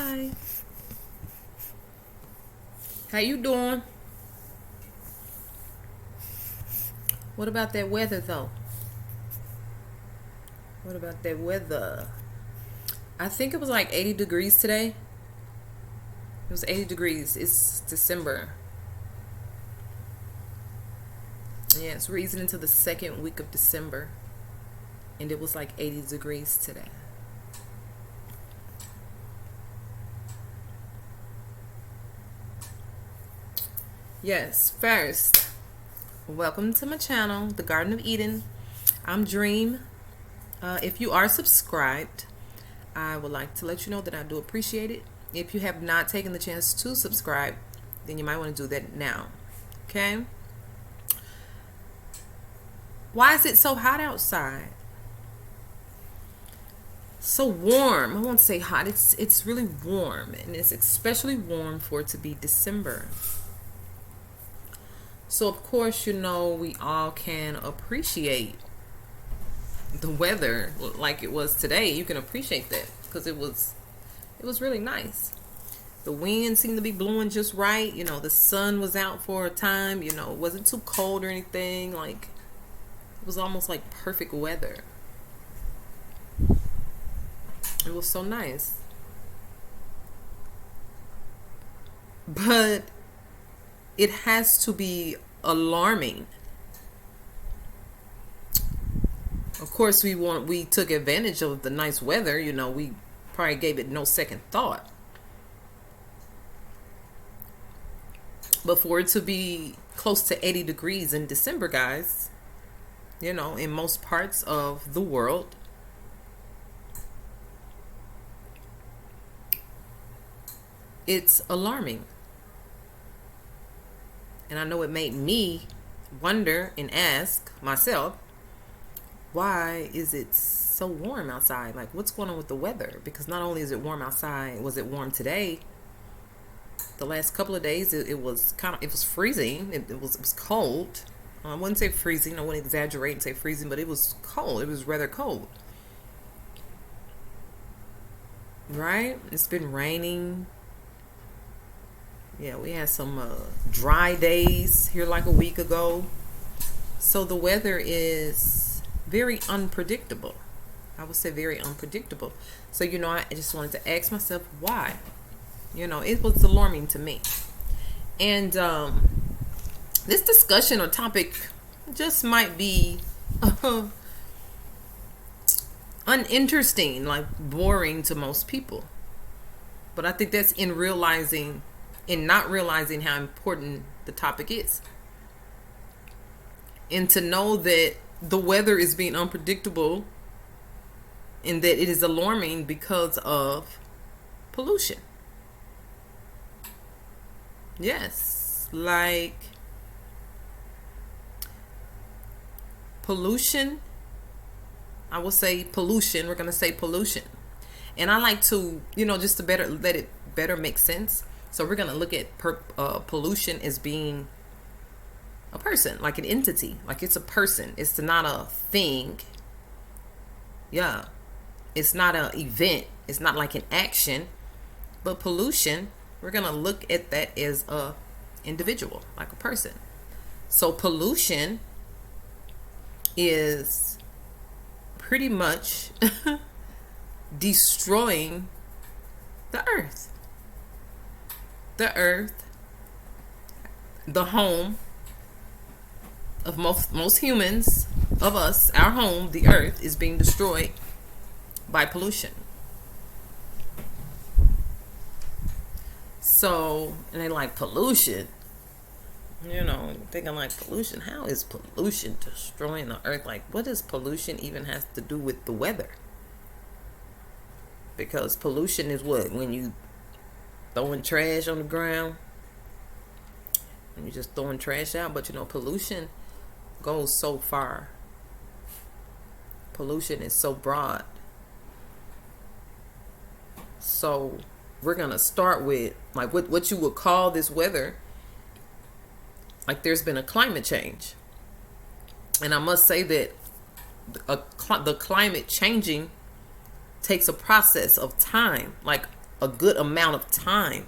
Hi. How you doing? What about that weather though? What about that weather? I think it was like 80 degrees today. It was 80 degrees. It's December. Yeah, it's easing into the second week of December. And it was like 80 degrees today. Yes, first, welcome to my channel, The Garden of Eden. I'm Dream. If you are subscribed, I would like to let you know that I do appreciate it. If you have not taken the chance to subscribe, then you might want to do that now. Okay? Why is it so hot outside? So warm. I won't say hot. It's really warm, and it's especially warm for it to be December. So of course, we all can appreciate the weather like it was today. You can appreciate that because it was really nice. The wind seemed to be blowing just right. The sun was out for a time. It wasn't too cold or anything. Like, it was almost like perfect weather. It was so nice. But it has to be alarming. Of course, we took advantage of the nice weather. We probably gave it no second thought. But for it to be close to 80 degrees in December, guys, in most parts of the world, it's alarming. And I know it made me wonder and ask myself, why is it so warm outside? Like, what's going on with the weather? Because not only is it warm outside, was it warm today? The last couple of days, it was freezing. It was cold. I wouldn't say freezing. I wouldn't exaggerate and say freezing, but it was cold. It was rather cold. Right? It's been raining. Yeah, we had some dry days here like a week ago. So the weather is very unpredictable. I would say very unpredictable. So, I just wanted to ask myself why. It was alarming to me. And this discussion or topic just might be uninteresting, like boring to most people. But I think that's in not realizing how important the topic is. And to know that the weather is being unpredictable and that it is alarming because of pollution. Yes, like pollution. I will say pollution. We're going to say pollution. And I like to, just to let it better make sense. So we're going to look at pollution as being a person, like an entity, like it's a person. It's not a thing. Yeah. It's not an event. It's not like an action. But pollution, we're going to look at that as a individual, like a person. So pollution is pretty much destroying the earth. The earth, the home of most humans, of us, our home, the earth, is being destroyed by pollution. So, and they like pollution. Thinking like pollution. How is pollution destroying the earth? Like, what does pollution even have to do with the weather? Because pollution is what? When you throwing trash on the ground and you're just throwing trash out. But pollution goes so far. Pollution is so broad. So we're gonna start with like what you would call this weather. Like, there's been a climate change, and I must say that the climate changing takes a process of time. Like, a good amount of time,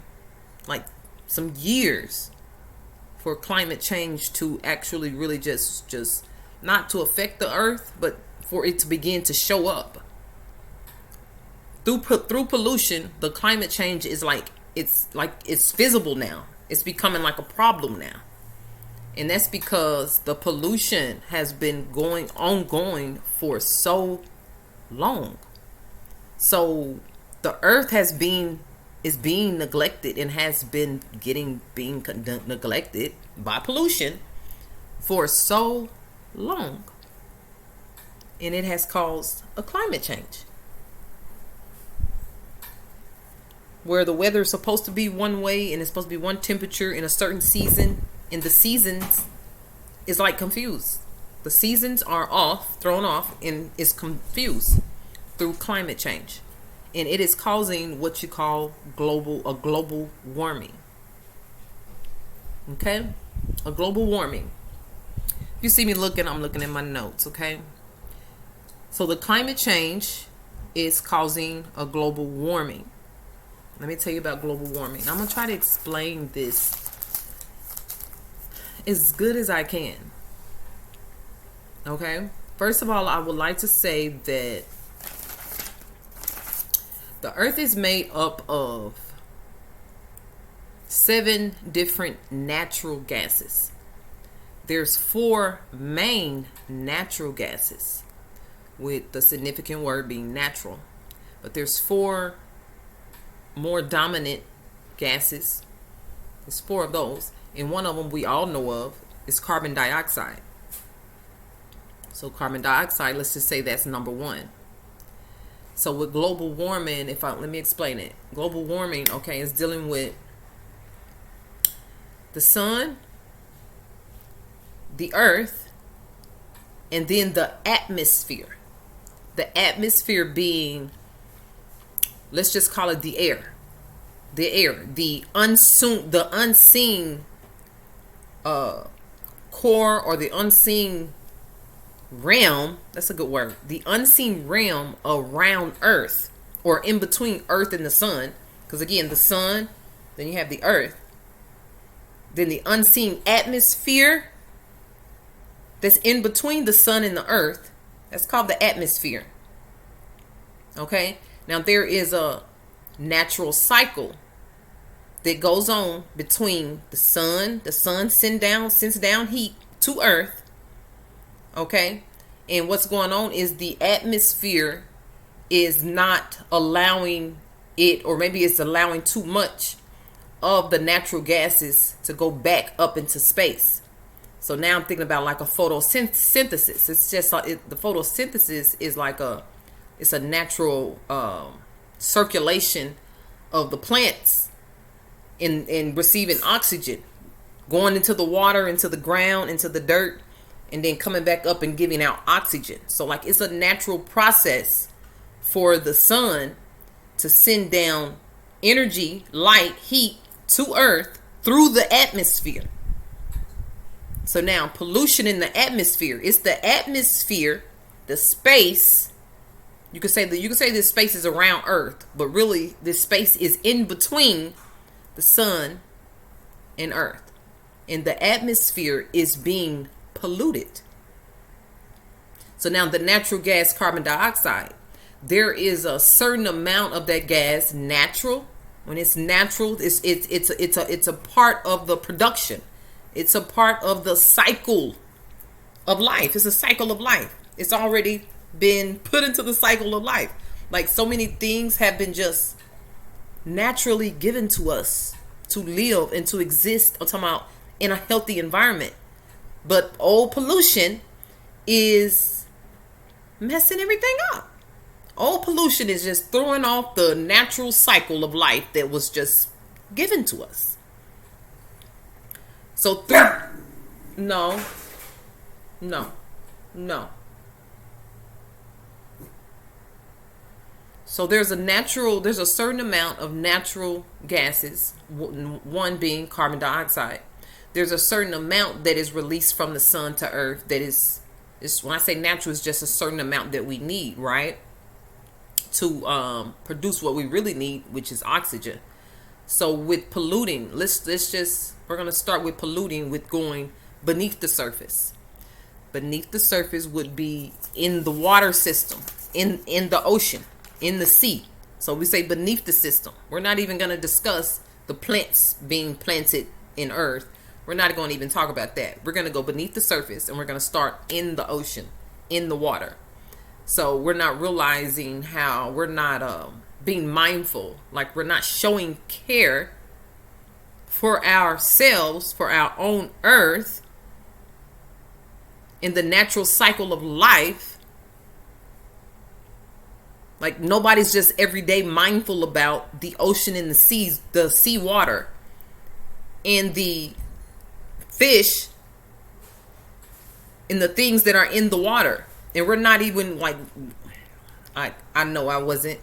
like some years, for climate change to actually really just not to affect the earth, but for it to begin to show up. Through pollution, the climate change is it's visible now. It's becoming like a problem now. And that's because the pollution has been ongoing for so long. So the earth is being neglected and has been being neglected by pollution for so long. And it has caused a climate change, where the weather is supposed to be one way and it's supposed to be one temperature in a certain season, and the seasons is like confused. The seasons are thrown off, and is confused through climate change. And it is causing what you call global warming. Okay? A global warming. If you see me looking, I'm looking at my notes, okay? So the climate change is causing a global warming. Let me tell you about global warming. I'm going to try to explain this as good as I can. Okay? First of all, I would like to say that the earth is made up of 7 different natural gases. There's 4 main natural gases, with the significant word being natural. But there's 4 more dominant gases. There's 4 of those, and one of them we all know of is carbon dioxide. So carbon dioxide, let's just say that's number 1. So with global warming, let me explain it. Global warming, okay, is dealing with the sun, the earth, and then the atmosphere. The atmosphere being, let's just call it the air. The air, the unseen core, or the unseen realm. That's a good word. The unseen realm around Earth, or in between Earth and the sun. Because again, the sun, then you have the earth, then the unseen atmosphere that's in between the sun and the earth. That's called the atmosphere. Okay? Now there is a natural cycle that goes on between the sun. The sun sends down heat to earth. Okay? And what's going on is the atmosphere is not allowing it, or maybe it's allowing too much of the natural gases to go back up into space. So now I'm thinking about like a photosynthesis. It's just like the photosynthesis is like it's a natural circulation of the plants in receiving oxygen, going into the water, into the ground, into the dirt, and then coming back up and giving out oxygen. So like it's a natural process for the sun to send down energy, light, heat to earth through the atmosphere. So now pollution in the atmosphere. It's the atmosphere, the space. You could say this space is around earth, but really this space is in between the sun and earth. And the atmosphere is being polluted. So now the natural gas carbon dioxide, there is a certain amount of that gas natural. When it's natural, it's a part of the production. It's a part of the cycle of life. It's a cycle of life. It's already been put into the cycle of life. Like so many things have been just naturally given to us to live and to exist. I'm talking about in a healthy environment. But old pollution is messing everything up. Old pollution is just throwing off the natural cycle of life that was just given to us. So no. So there's a certain amount of natural gases, one being carbon dioxide. There's a certain amount that is released from the sun to earth that is when I say natural, it's just a certain amount that we need, right? to produce what we really need, which is oxygen. So with polluting, we're gonna start with polluting with going beneath the surface. Beneath the surface would be in the water system, in the ocean, in the sea. So we say beneath the system. We're not even gonna discuss the plants being planted in earth. We're not going to even talk about that. We're going to go beneath the surface and we're going to start in the ocean, in the water. So we're not realizing how we're not being mindful, like we're not showing care for ourselves, for our own earth, in the natural cycle of life. Like nobody's just every day mindful about the ocean and the seas, the seawater, and the fish, and the things that are in the water. And we're not even like, I know I wasn't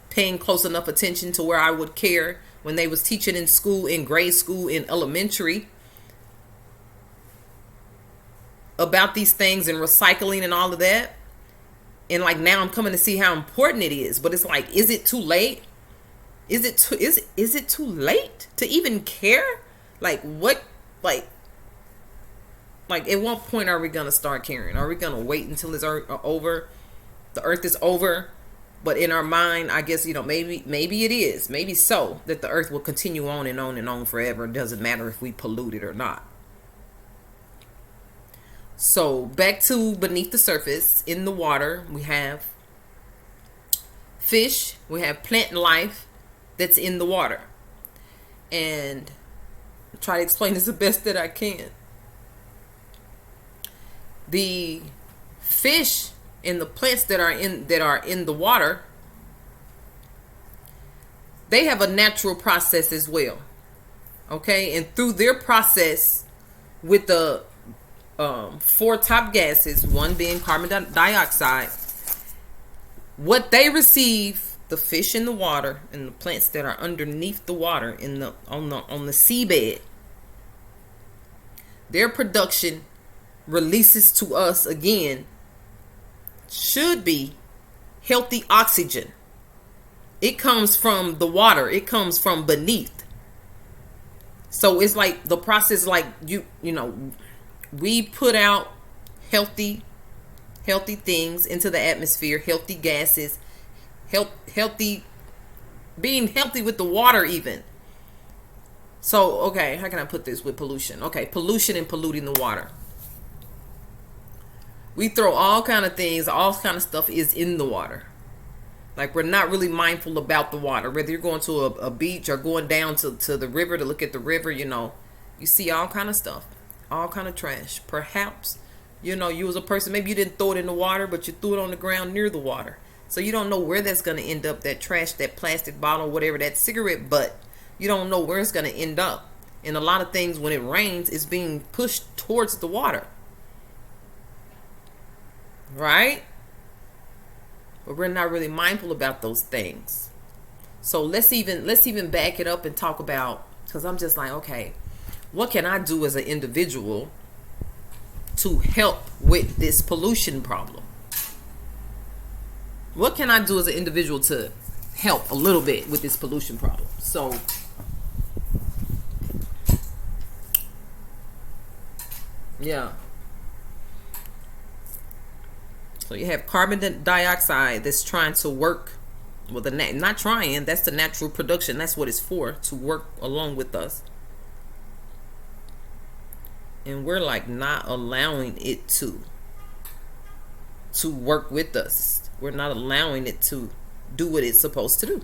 paying close enough attention to where I would care when they was teaching in school, in grade school, in elementary, about these things and recycling and all of that. And like now I'm coming to see how important it is. But it's like, is it too late? Is it too late to even care? Like what? Like at what point are we gonna start caring? Are we gonna wait until it's over? The earth is over, but in our mind, I guess, maybe it is, maybe so, that the earth will continue on and on and on forever. It doesn't matter if we pollute it or not. So back to beneath the surface, in the water, we have fish, we have plant life that's in the water, and try to explain this the best that I can. The fish and the plants that are in the water, they have a natural process as well. Okay, and through their process with the 4 top gases, one being carbon dioxide, what they receive, the fish in the water and the plants that are underneath the water on the seabed, their production releases to us again should be healthy oxygen. It comes from the water. It comes from beneath. So it's like the process, like we put out healthy things into the atmosphere, healthy gases, being healthy with the water even. So, okay, how can I put this with pollution? Okay, pollution and polluting the water. We throw all kind of things, all kind of stuff is in the water. Like we're not really mindful about the water. Whether you're going to a beach or going down to the river to look at the river, you see all kind of stuff, all kind of trash. Perhaps, you was a person, maybe you didn't throw it in the water, but you threw it on the ground near the water. So you don't know where that's going to end up, that trash, that plastic bottle, whatever, that cigarette butt. You don't know where it's going to end up. And a lot of things, when it rains, is being pushed towards the water. Right? But we're not really mindful about those things. So let's even back it up and talk about, because I'm just like, okay, what can I do as an individual to help with this pollution problem? What can I do as an individual to help a little bit with this pollution problem? So yeah. So you have carbon dioxide that's trying to work. Well, not trying. That's the natural production. That's what it's for, to work along with us. And we're like not allowing it to work with us. We're not allowing it to do what it's supposed to do.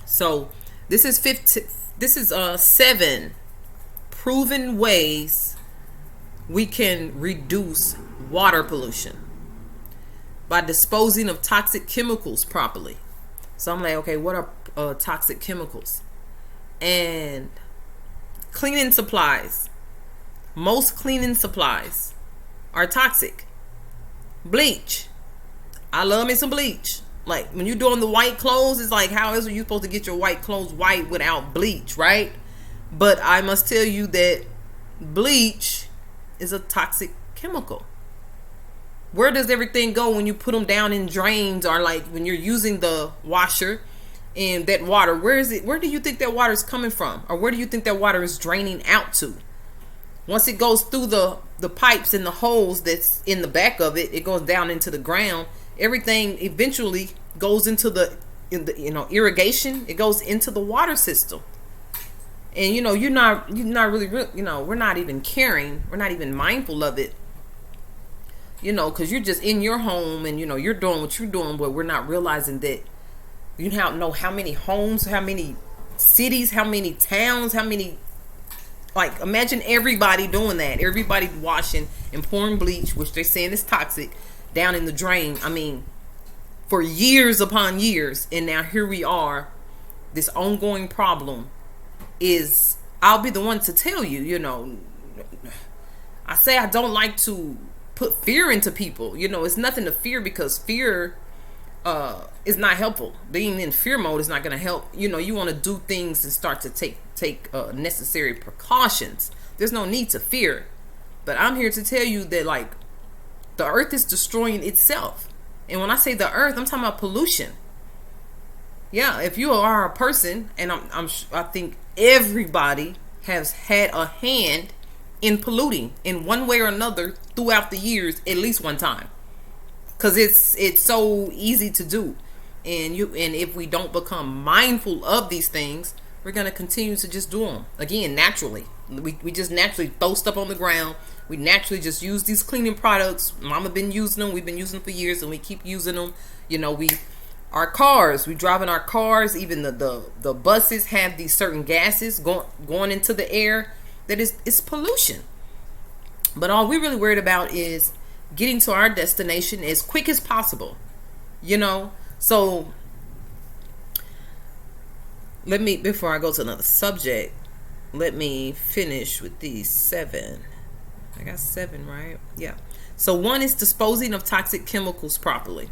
So this is 7 proven ways we can reduce water pollution by disposing of toxic chemicals properly. So I'm like, okay, what are toxic chemicals? And cleaning supplies. Most cleaning supplies are toxic. Bleach. I love me some bleach. Like when you're doing the white clothes, it's like, how else are you supposed to get your white clothes white without bleach, right? But I must tell you that bleach is a toxic chemical. Where does everything go when you put them down in drains, or like when you're using the washer and that water? Where is it? Where do you think that water is coming from? Or where do you think that water is draining out to? Once it goes through the pipes and the holes that's in the back of it, it goes down into the ground. Everything eventually goes into the irrigation. It goes into the water system. And you're not really we're not even caring. We're not even mindful of it. Because you're just in your home and you're doing what you're doing, but we're not realizing that you know how many homes, how many cities, how many towns, how many. Like, imagine everybody doing that. Everybody washing and pouring bleach, which they're saying is toxic, down in the drain. I mean, for years upon years. And now here we are. This ongoing problem is, I'll be the one to tell you, I say I don't like to put fear into people. It's nothing to fear, because fear is not helpful. Being in fear mode is not going to help. You want to do things and start to take necessary precautions. There's no need to fear. But I'm here to tell you that, like, the earth is destroying itself. And when I say the earth, I'm talking about pollution. Yeah, if you are a person, and I think everybody has had a hand in polluting in one way or another throughout the years, at least one time. Because it's so easy to do. And if we don't become mindful of these things, we're going to continue to just do them. Again, naturally. We just naturally throw stuff on the ground. We naturally just use these cleaning products. Mama been using them. We've been using them for years, and we keep using them. Our cars, we driving our cars. Even the buses have these certain gases going into the air. That it's pollution. But all we're really worried about is getting to our destination as quick as possible. So before I go to another subject, let me finish with these 7. I got 7, right? Yeah. So 1 is disposing of toxic chemicals properly.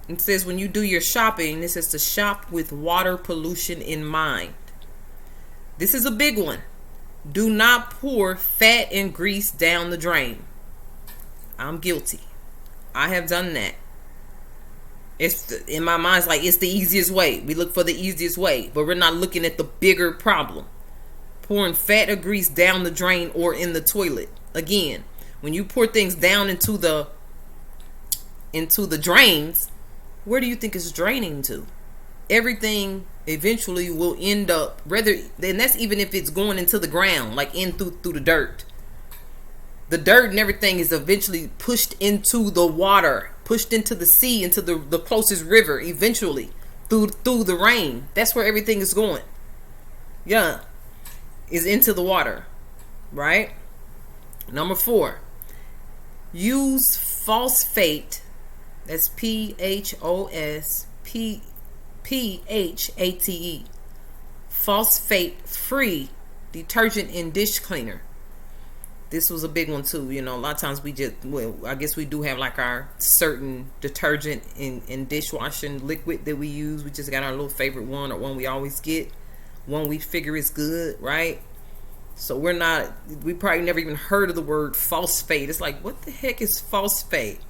It says when you do your shopping, it says to shop with water pollution in mind. This is a big one. Do not pour fat and grease down the drain. I'm guilty. I have done that. In my mind, it's like it's the easiest way. We look for the easiest way, but we're not looking at the bigger problem. Pouring fat or grease down the drain or in the toilet. Again, when you pour things down into the drains, where do you think it's draining to? Everything eventually will end up, and that's even if it's going into the ground, like in through the dirt. The dirt and everything is eventually pushed into the water, pushed into the sea, into the closest river, eventually through the rain. That's where everything is going. Yeah, is into the water, right? Number 4, use phosphate. That's PHOSPHATE. Phosphate-free detergent and dish cleaner. This was a big one too. A lot of times I guess we do have like our certain detergent and dishwashing liquid that we use. We just got our little favorite one, or one we always get. One we figure is good, right? So we probably never even heard of the word phosphate. It's like, what the heck is phosphate?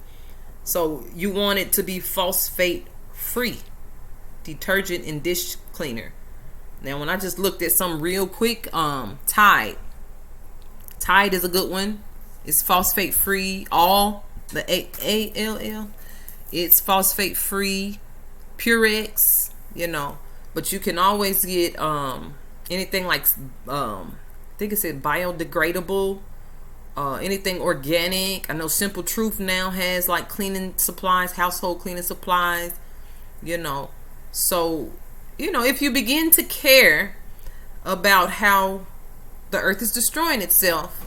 So you want it to be phosphate free detergent and dish cleaner. Now, when I just looked at some real quick, Tide is a good one. It's phosphate free. All the ALL. It's phosphate free. Purex. But you can always get anything like I think it said biodegradable. Anything organic. I know Simple Truth now has like cleaning supplies, household cleaning supplies. So if you begin to care about how the earth is destroying itself,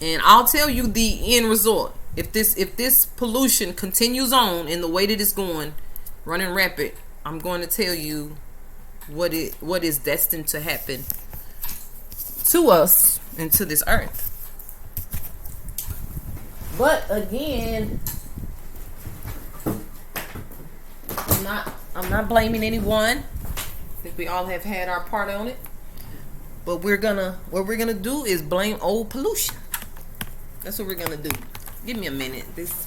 and I'll tell you the end result. If this pollution continues on in the way that it's going, running rapid, I'm going to tell you what is destined to happen to us and to this earth. But again, I'm, not, I'm not blaming anyone. I think we all have had our part on it. But what we're gonna do is blame old pollution. That's what we're gonna do. Give me a minute. This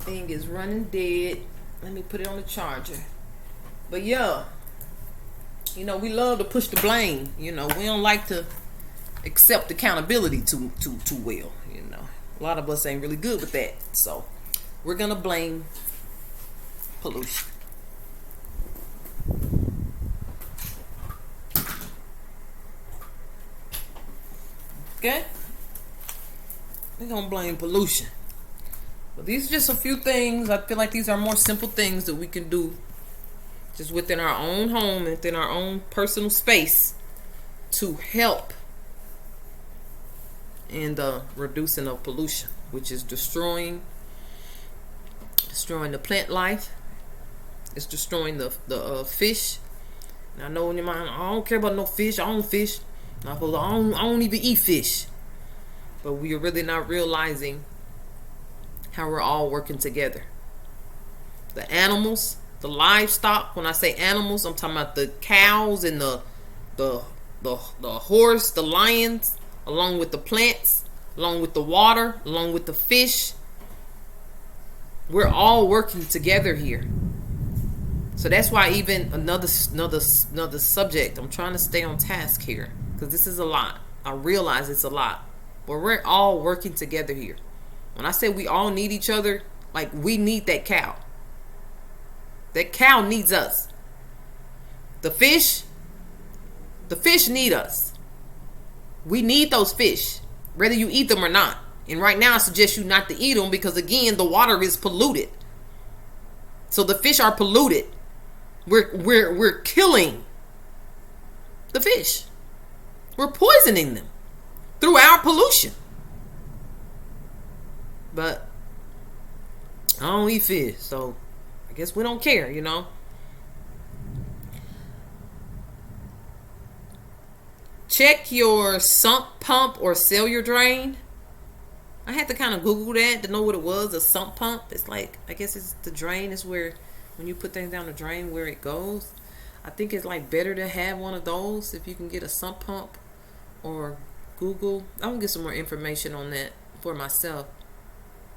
thing is running dead. Let me put it on the charger. But yeah, we love to push the blame. We don't like to accept accountability too well. A lot of us ain't really good with that. So we're gonna blame pollution. Okay? We're gonna blame pollution. But these are just a few things. I feel like these are more simple things that we can do just within our own home and within our own personal space to help in the reducing of pollution, which is destroying the plant life. It's destroying the fish. And I know in your mind, I don't care about no fish. I don't fish. I don't even eat fish. But we are really not realizing how we're all working together. The animals, the livestock. When I say animals, I'm talking about the cows and the horse, the lions, along with the plants, along with the water, along with the fish. We're all working together here. So that's why even another subject. I'm trying to stay on task here because this is a lot. I realize it's a lot, but we're all working together here. When I say we all need each other, like we need that cow. That cow needs us. The fish need us. We need those fish, whether you eat them or not. And right now I suggest you not to eat them because again, the water is polluted. So the fish are polluted. We're killing the fish. We're poisoning them through our pollution. But I don't eat fish, so I guess we don't care, Check your sump pump or cellular drain. I had to kind of Google that to know what it was, a sump pump. It's like, I guess it's the drain is where, when you put things down the drain, where it goes. I think it's like better to have one of those if you can get a sump pump or Google. I'm going to get some more information on that for myself.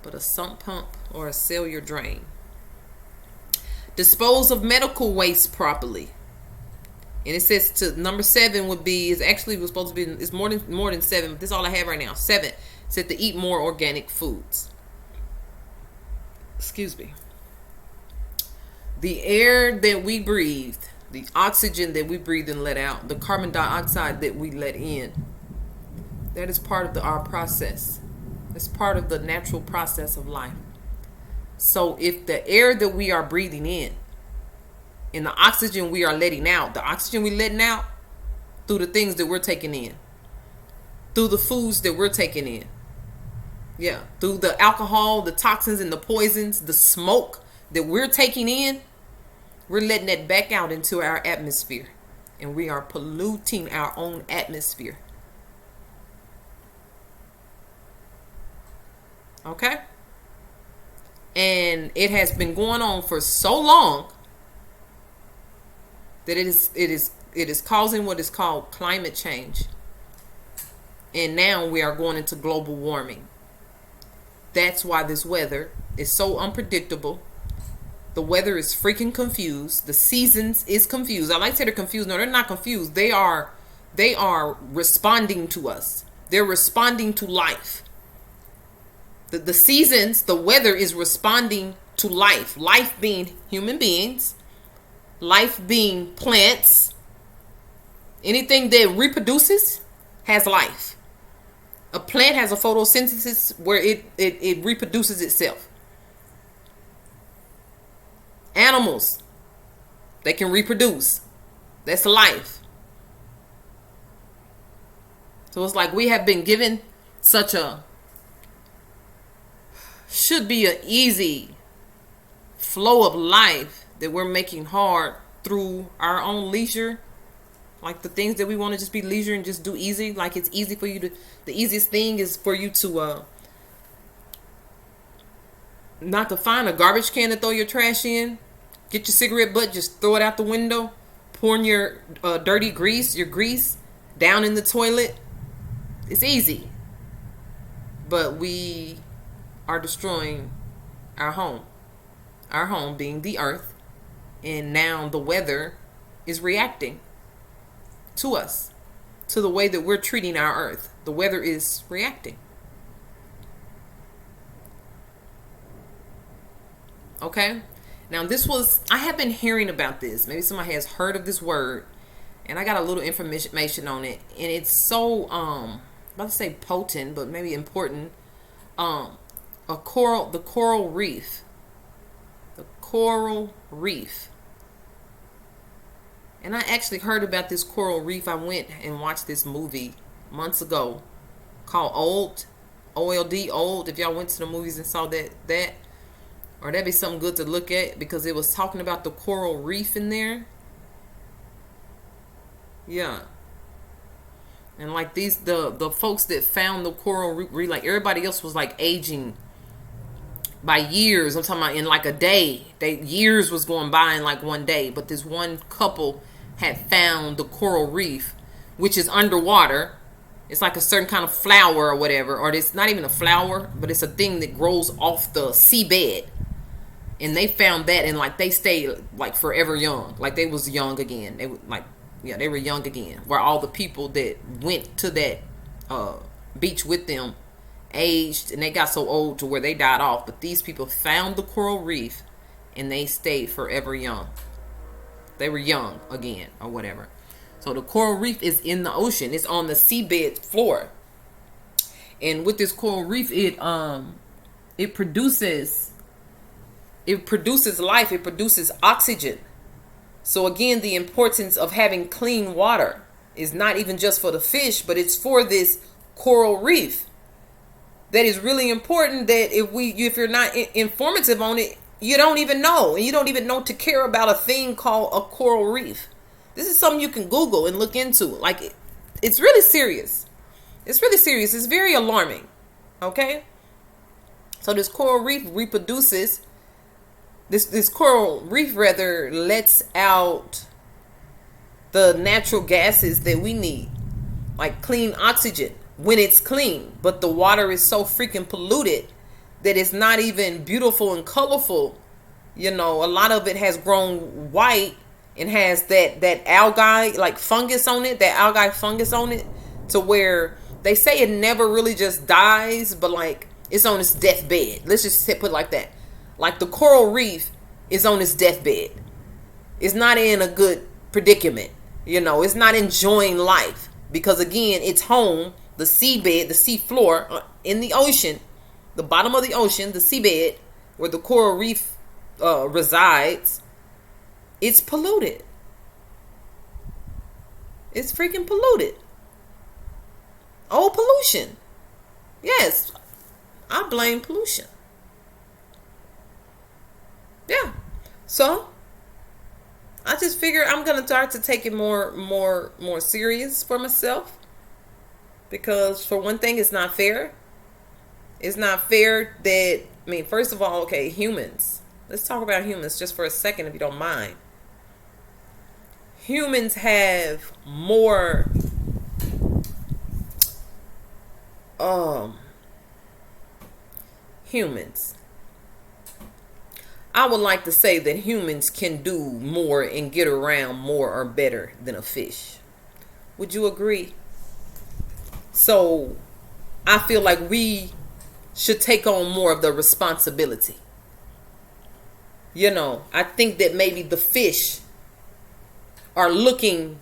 But a sump pump or a cellular drain. Dispose of medical waste properly. And it says to number 7 would be, was supposed to be, it's more than 7, but this is all I have right now. 7 said to eat more organic foods. Excuse me. The air that we breathe, the oxygen that we breathe and let out, the carbon dioxide that we let in, that is part of our process. It's part of the natural process of life. So if the air that we are breathing in and the oxygen we are letting out, the oxygen we're letting out through the things that we're taking in, through the foods that we're taking in, through the alcohol, the toxins and the poisons, the smoke that we're taking in, we're letting that back out into our atmosphere. And we are polluting our own atmosphere. Okay? And it has been going on for so long that it is causing what is called climate change. And now we are going into global warming. That's why this weather is so unpredictable. The weather is freaking confused. The seasons is confused. I like to say they're confused. No, they're not confused. They are responding to us. They're responding to life. The seasons, the weather is responding to life. Life being human beings. Life being plants. Anything that reproduces has life. A plant has a photosynthesis where it reproduces itself. Animals, they can reproduce. That's life. So it's like we have been given should be an easy flow of life that we're making hard through our own leisure. Like the things that we want to just be leisure and just do easy. Like it's easy for you to, the easiest thing is for you to not to find a garbage can to throw your trash in. Get your cigarette butt, just throw it out the window. pouring your dirty grease, your grease down in the toilet. It's easy. But we are destroying our home. Our home being the earth. And now the weather is reacting to us, to the way that we're treating our earth. The weather is reacting. Okay? Now I have been hearing about this. Maybe somebody has heard of this word. And I got a little information on it. And it's so, I'm about to say potent, but maybe important. The coral reef. The coral reef. And I actually heard about this coral reef. I went and watched this movie months ago called Old, O-L-D, Old. If y'all went to the movies and saw that, or that'd be something good to look at, because it was talking about the coral reef in there. Yeah. And like the folks that found the coral reef, like everybody else was like aging by years. I'm talking about in like a day. Years was going by in like one day. But this one couple had found the coral reef, which is underwater. It's like a certain kind of flower or whatever. Or it's not even a flower, but it's a thing that grows off the seabed. And they found that, and like they stayed like forever young. Like they was young again. They were like, yeah, they were young again. Where all the people that went to that beach with them aged, and they got so old to where they died off. But these people found the coral reef, and they stayed forever young. They were young again, or whatever. So the coral reef is in the ocean. It's on the seabed floor. And with this coral reef, it produces life. It produces oxygen. So again, the importance of having clean water is not even just for the fish, but it's for this coral reef. That is really important, that if you're not informative on it, you don't even know. And you don't even know to care about a thing called a coral reef. This is something you can Google and look into. Like, it's really serious. It's really serious. It's very alarming. Okay? So this coral reef reproduces. This coral reef rather lets out the natural gases that we need. Like clean oxygen when it's clean. But the water is so freaking polluted that it's not even beautiful and colorful. You know, a lot of it has grown white and has that algae, like fungus on it, that algae fungus on it, to where they say it never really just dies, but like it's on its deathbed. Let's just put it like that. Like the coral reef is on its deathbed. It's not in a good predicament. You know, it's not enjoying life, because again, it's home, the seabed, the sea floor in the ocean, the bottom of the ocean, the seabed, where the coral reef resides. It's polluted. It's freaking polluted. Oh, pollution. Yes, I blame pollution. Yeah. So I just figure I'm gonna start to take it more serious for myself, because for one thing, it's not fair. It's not fair that, I mean, first of all, okay, humans. Let's talk about humans just for a second, if you don't mind. Humans have more humans. I would like to say that humans can do more and get around more or better than a fish. Would you agree? So I feel like we should take on more of the responsibility. You know, I think that maybe the fish are looking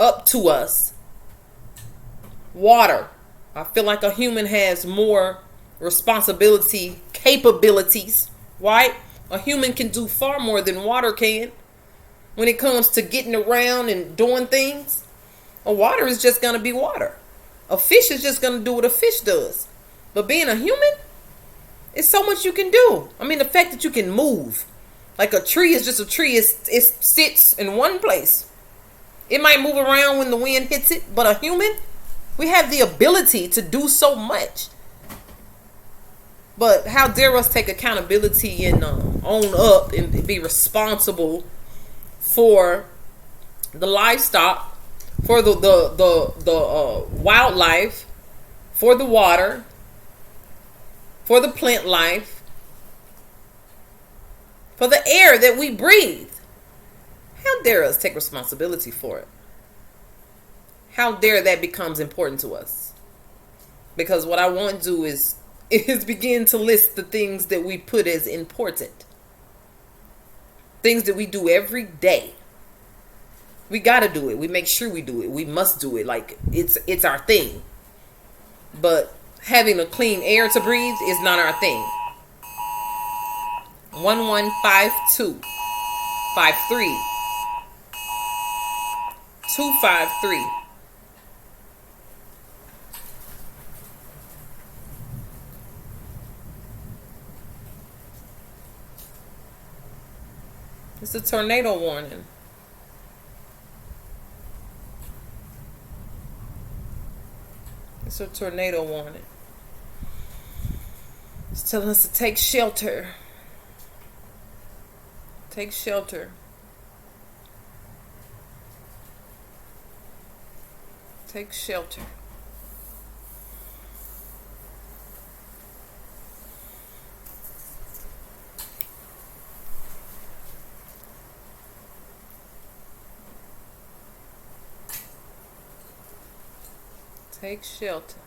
up to us. Water. I feel like a human has more responsibility, capabilities, right? A human can do far more than water can when it comes to getting around and doing things. A water is just going to be water. A fish is just going to do what a fish does. But being a human, it's so much you can do. I mean, the fact that you can move. Like a tree is just a tree. It sits in one place. It might move around when the wind hits it. But a human, we have the ability to do so much. But how dare us take accountability and own up and be responsible for the livestock, for the wildlife, for the water, for the plant life, for the air that we breathe. How dare us take responsibility for it? How dare that becomes important to us? Because what I want to do is begin to list the things that we put as important. Things that we do every day. We got to do it. We make sure we do it. We must do it. Like it's our thing. But having a clean air to breathe is not our thing. 1152 53 253. It's a tornado warning. It's a tornado warning. It's telling us to take shelter. Take shelter. Take shelter. Take shelter.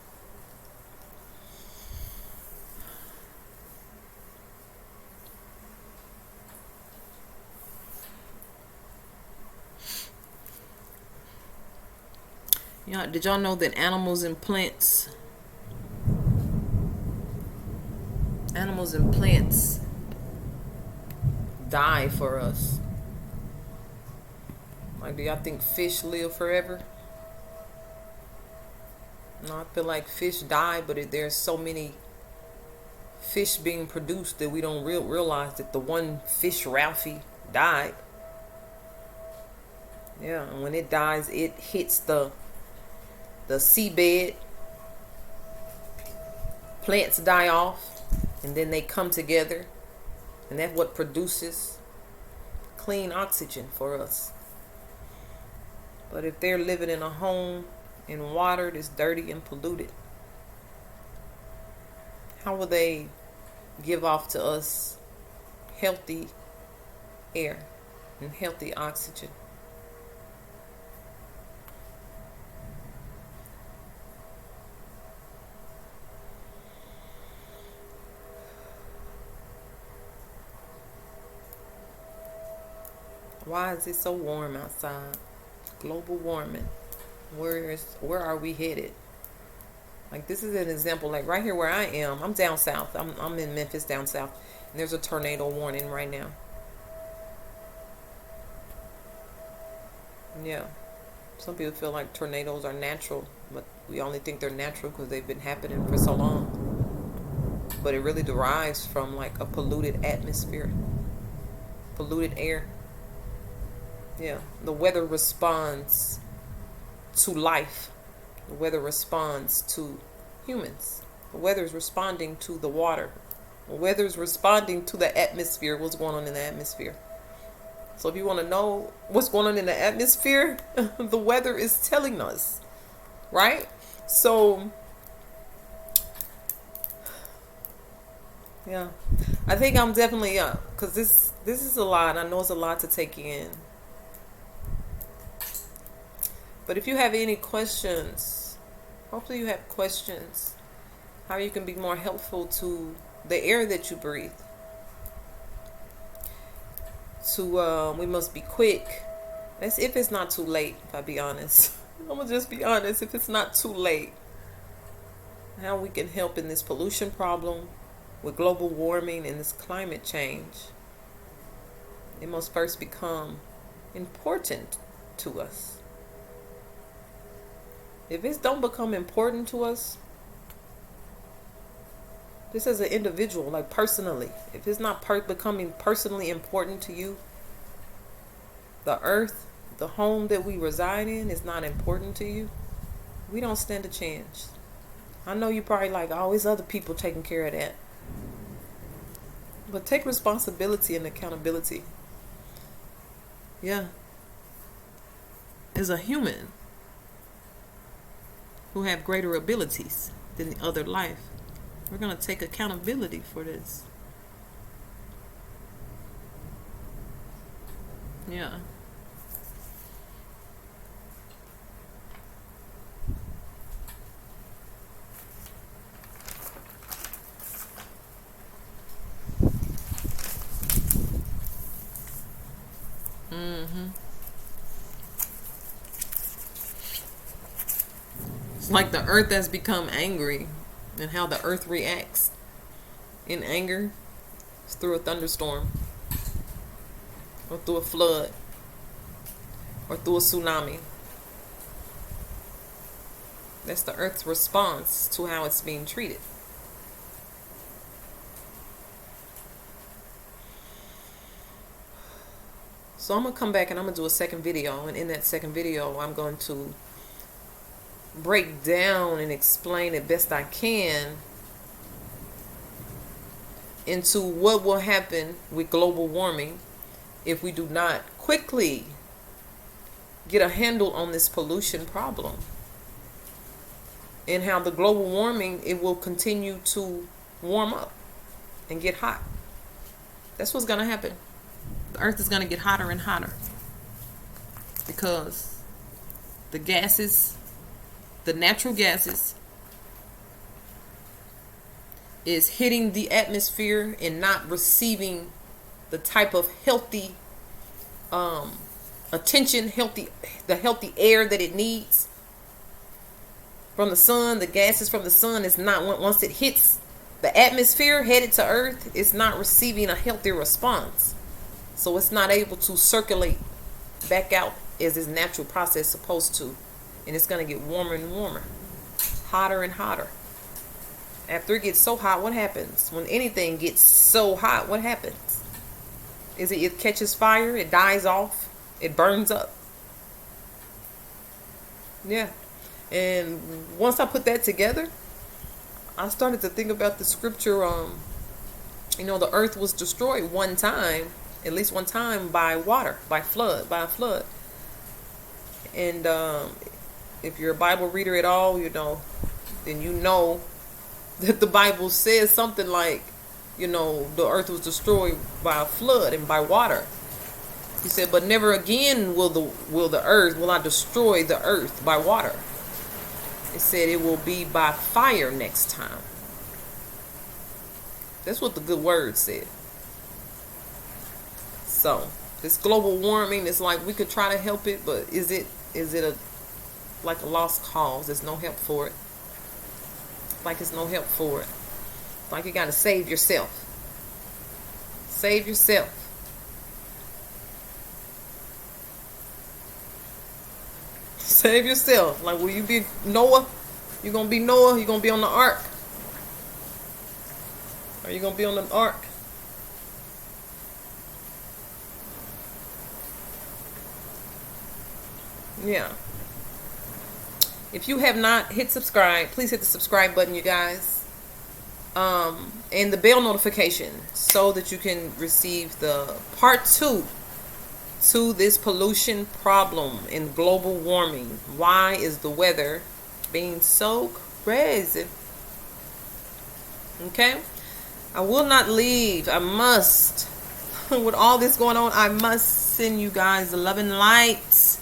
Yeah, did y'all know that animals and plants die for us? Like, do y'all think fish live forever? No, I feel like fish die, but there's so many fish being produced that we don't realize that the one fish, Ralphie, died. Yeah, and when it dies, it hits the seabed. Plants die off, and then they come together, and that's what produces clean oxygen for us. But if they're living in a home in water that's dirty and polluted, how will they give off to us healthy air and healthy oxygen? Why is it so warm outside? Global warming. Where are we headed? Like, this is an example. Like right here where I am, I'm down south. I'm in Memphis, down south, and there's a tornado warning right now. Yeah, some people feel like tornadoes are natural, but we only think they're natural because they've been happening for so long. But it really derives from like a polluted atmosphere, polluted air. Yeah, the weather responds to life. The weather responds to humans. The weather is responding to the water. The weather is responding to the atmosphere, what's going on in the atmosphere. So if you want to know what's going on in the atmosphere, the weather is telling us, right? So, yeah, I think I'm definitely, because this is a lot. I know it's a lot to take in. But if you have any questions, hopefully you have questions, how you can be more helpful to the air that you breathe. We must be quick. That's if it's not too late, if I be honest. I'm going to just be honest, if it's not too late. How we can help in this pollution problem with global warming and this climate change. It must first become important to us. If it don't become important to us, just as an individual, like personally, if it's not becoming personally important to you, the earth, the home that we reside in is not important to you, we don't stand a chance. I know you probably like, oh, it's other people taking care of that. But take responsibility and accountability. Yeah. is a human who have greater abilities than the other life. We're going to take accountability for this. Yeah. It's like the earth has become angry, and how the earth reacts in anger is through a thunderstorm, or through a flood, or through a tsunami. That's the earth's response to how it's being treated. So I'm going to come back and I'm going to do a second video. And in that second video, I'm going to break down and explain it best I can into what will happen with global warming if we do not quickly get a handle on this pollution problem, and how the global warming, it will continue to warm up and get hot. That's what's going to happen. The earth is going to get hotter and hotter because the gases, the natural gases, is hitting the atmosphere and not receiving the type of healthy attention, the healthy air that it needs from the sun. The gases from the sun is not, once it hits the atmosphere headed to earth, it's not receiving a healthy response. So it's not able to circulate back out as its natural process supposed to. And it's going to get warmer and warmer, hotter and hotter. After it gets so hot, what happens? When anything gets so hot, what happens? It catches fire, it dies off, it burns up. Yeah. And once I put that together, I started to think about the scripture, the earth was destroyed one time, at least one time, by water, by a flood. And if you're a Bible reader at all, then you know that the Bible says something like, the earth was destroyed by a flood and by water. He said, but never again will I destroy the earth by water. It said it will be by fire next time. That's what the good word said. So this global warming is like, we could try to help it, but is it like a lost cause? There's no help for it. Like it's no help for it. Like you got to save yourself. Save yourself. Save yourself. Like, will you be Noah? You gonna be Noah? You gonna be on the ark? Are you gonna be on the ark? Yeah. If you have not hit subscribe, please hit the subscribe button, you guys. And the bell notification so that you can receive the part 2 to this pollution problem and global warming. Why is the weather being so crazy? Okay? I will not leave. I must. With all this going on, I must send you guys the love and light.